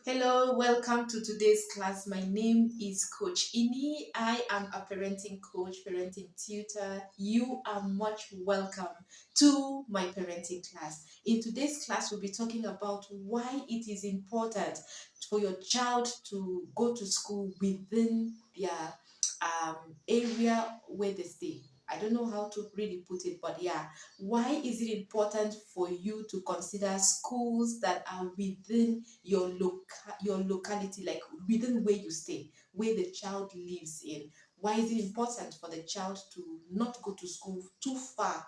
Hello, welcome to today's class. My name is Coach Ini. I am a parenting coach, parenting tutor. You are much welcome to my parenting class. In today's class, we'll be talking about why it is important for your child to go to school within their area where they stay. I don't know how to really put it, but yeah, why is it important for you to consider schools that are within your locality, like within where you stay, where the child lives in? Why is it important for the child to not go to school too far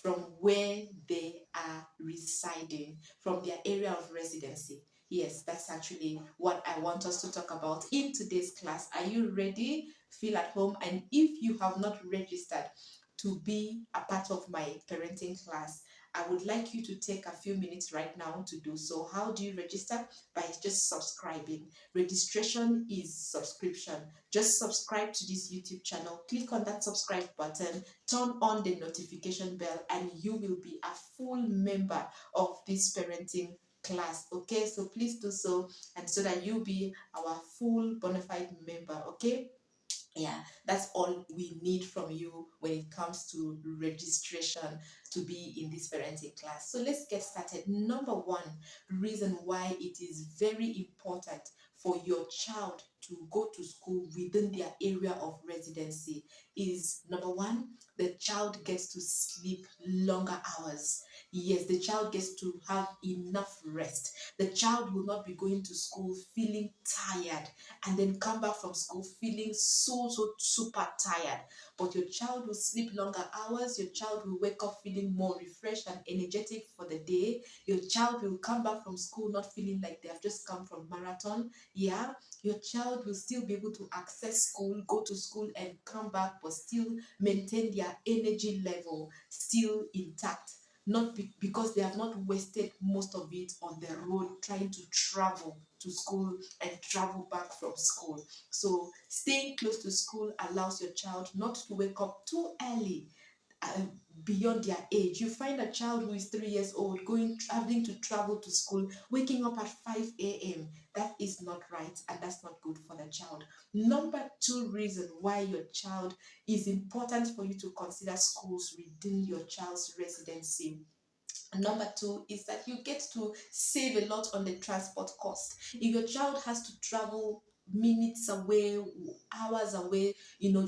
from where they are residing, from their area of residency? Yes, that's actually what I want us to talk about in today's class. Are you ready? Feel at home. And if you have not registered to be a part of my parenting class, I would like you to take a few minutes right now to do so. How do you register? By just subscribing. Registration is subscription. Just subscribe to this YouTube channel. Click on that subscribe button, turn on the notification bell, and you will be a full member of this parenting class. Okay, so please do so, and so that you'll be our full bona fide member. Okay, yeah, that's all we need from you when it comes to registration to be in this parenting class. So let's get started. Number one reason why it is very important for your child to go to school within their area of residency is, number one, the child gets to sleep longer hours. Yes, the child gets to have enough rest. The child will not be going to school feeling tired and then come back from school feeling so super tired. But your child will sleep longer hours. Your child will wake up feeling more refreshed and energetic for the day. Your child will come back from school not feeling like they have just come from marathon. Yeah, your child will still be able to access school, go to school and come back, but still maintain their energy level still intact. Not because they have not wasted most of it on the road trying to travel to school and travel back from school. So staying close to school allows your child not to wake up too early, uh, beyond their age. You find a child who is 3 years old having to travel to school, waking up at 5 a.m. That is not right, and that's not good for the child. Number two reason why your child is important for you to consider schools within your child's residency. Number two is that you get to save a lot on the transport cost. If your child has to travel minutes away, hours away,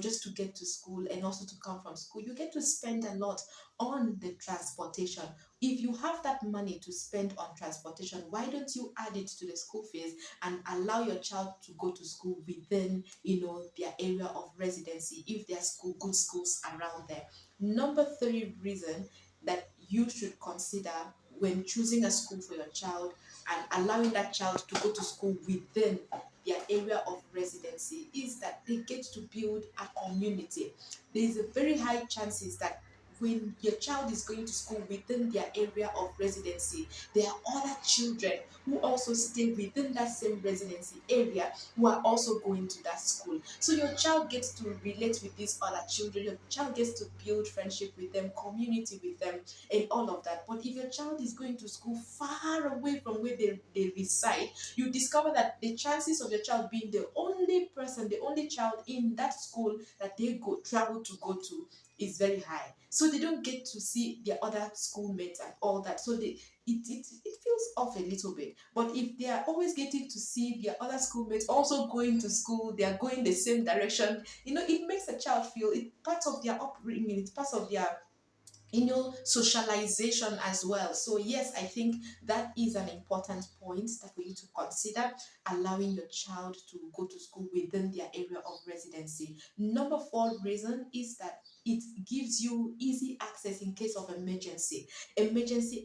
just to get to school and also to come from school, you get to spend a lot on the transportation. If you have that money to spend on transportation, why don't you add it to the school fees and allow your child to go to school within, their area of residency if there are good schools around there? Number three reason that you should consider when choosing a school for your child and allowing that child to go to school within their area of residency is that they get to build a community. There is a very high chances that when your child is going to school within their area of residency, there are other children who also stay within that same residency area who are also going to that school. So your child gets to relate with these other children, your child gets to build friendship with them, community with them, and all of that. But if your child is going to school far away from where they reside, you discover that the chances of your child being the only person, the only child in that school that they travel to go to is very high. So they don't get to see their other schoolmates and all that. So it feels off a little bit. But if they are always getting to see their other schoolmates also going to school, they are going the same direction, it makes a child feel it's part of their upbringing, it's part of their socialization as well. So yes, I think that is an important point that for you to consider, allowing your child to go to school within their area of residency. Number four reason is that it gives you easy access in case of emergency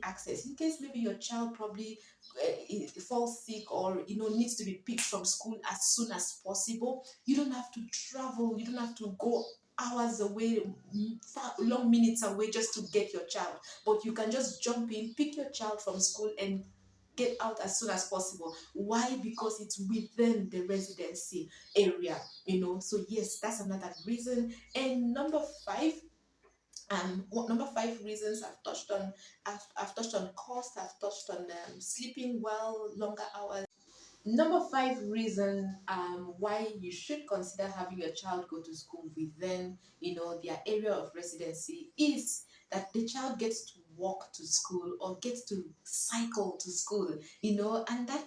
access in case maybe your child probably falls sick or needs to be picked from school as soon as possible. You don't have to travel, you don't have to go hours away, long minutes away just to get your child, but you can just jump in, pick your child from school and get out as soon as possible. Why? Because it's within the residency area. So yes, that's another reason. And number five, number five reasons I've touched on. I've touched on cost, I've touched on sleeping well, longer hours. Number five reason why you should consider having your child go to school within their area of residency is that the child gets to walk to school or gets to cycle to school, and that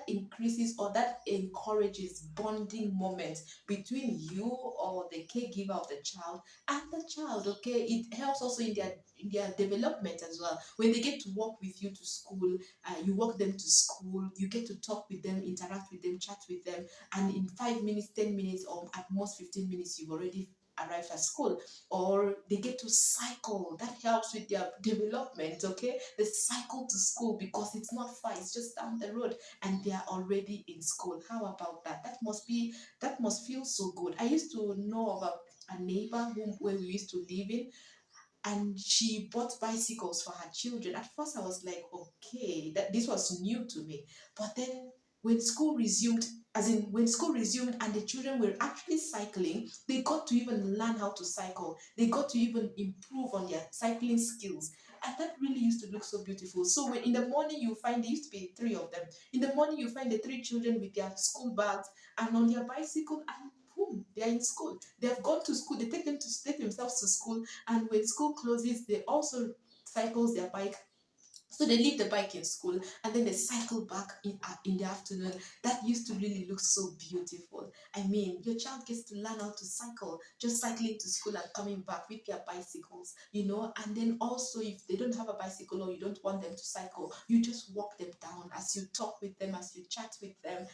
increases or that encourages bonding moments between you or the caregiver of the child and the child. Okay, it helps also in their development as well. When they get to walk with you to school, you walk them to school, you get to talk with them, interact with them, chat with them, and in 5 minutes, 10 minutes, or at most 15 minutes, you've already arrived at school. Or they get to cycle. That helps with their development. Okay, they cycle to school because it's not far, it's just down the road, and they are already in school. How about that? That must feel so good. I used to know of a neighbor where we used to live in, and she bought bicycles for her children. At first, I was like, okay, that this was new to me. But then, when school resumed, when school resumed and the children were actually cycling, they got to even learn how to cycle. They got to even improve on their cycling skills. And that really used to look so beautiful. So when in the morning you find, there used to be three of them. In the morning you find the three children with their school bags and on their bicycle, and boom, they are in school. They have gone to school. They take themselves to school, and when school closes, they also cycles their bike, so they leave the bike in school and then they cycle back in the afternoon. That used to really look so beautiful. I mean, your child gets to learn how to cycle, just cycling to school and coming back with their bicycles, and then also if they don't have a bicycle or you don't want them to cycle, you just walk them down as you talk with them, as you chat with them.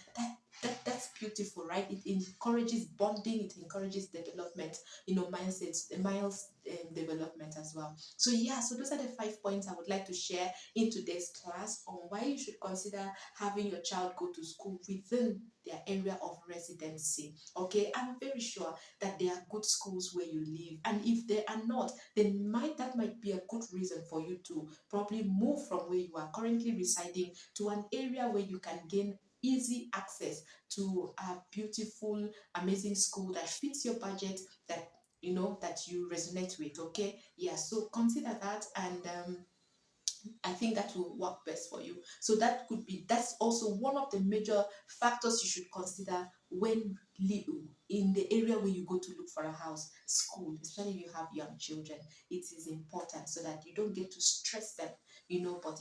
That's beautiful, right? It encourages bonding, it encourages development, mindsets, miles development as well. So yeah, so those are the 5 points I would like to share in today's class on why you should consider having your child go to school within their area of residency. Okay, I'm very sure that there are good schools where you live, and if there are not, then that might be a good reason for you to probably move from where you are currently residing to an area where you can gain easy access to a beautiful, amazing school that fits your budget, that you resonate with. Okay, yeah, so consider that, and I think that will work best for you. So that's also one of the major factors you should consider when in the area where you go to look for a house. School, especially if you have young children, it is important so that you don't get to stress them, but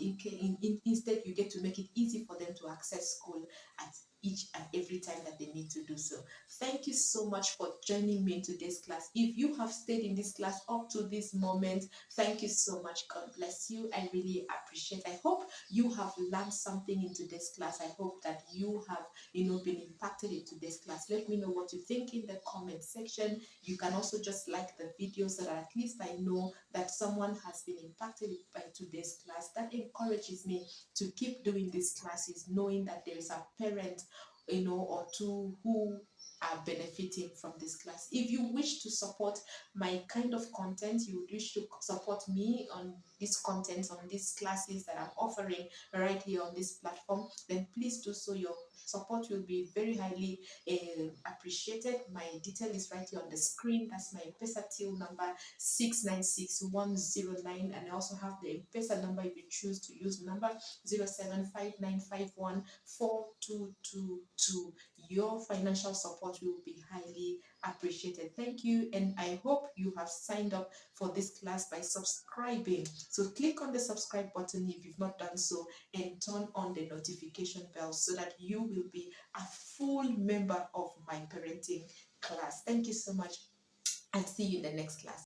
instead you get to make it easy for them to access school at each and every time that they need to do so. Thank you so much for joining me in today's class. If you have stayed in this class up to this moment, thank you so much. God bless you. I really appreciate. I hope you have learned something in today's class. I hope that you have, been impacted in today's class. Let me know what you think in the comment section. You can also just like the video so that at least I know that someone has been impacted by today's class. That encourages me to keep doing these classes, knowing that there is a parent, or two who are benefiting from this class. If you wish to support my kind of content, you would wish to support me on this content, on these classes that I'm offering right here on this platform, then please do so. Your support will be very highly appreciated. My detail is right here on the screen. That's my Mpesa till number 696109, and I also have the Mpesa number if you choose to use number 0759514222. Your financial support will be highly appreciated. Thank you, and I hope you have signed up for this class by subscribing. So click on the subscribe button if you've not done so, and turn on the notification bell so that you will be a full member of my parenting class. Thank you so much, and see you in the next class.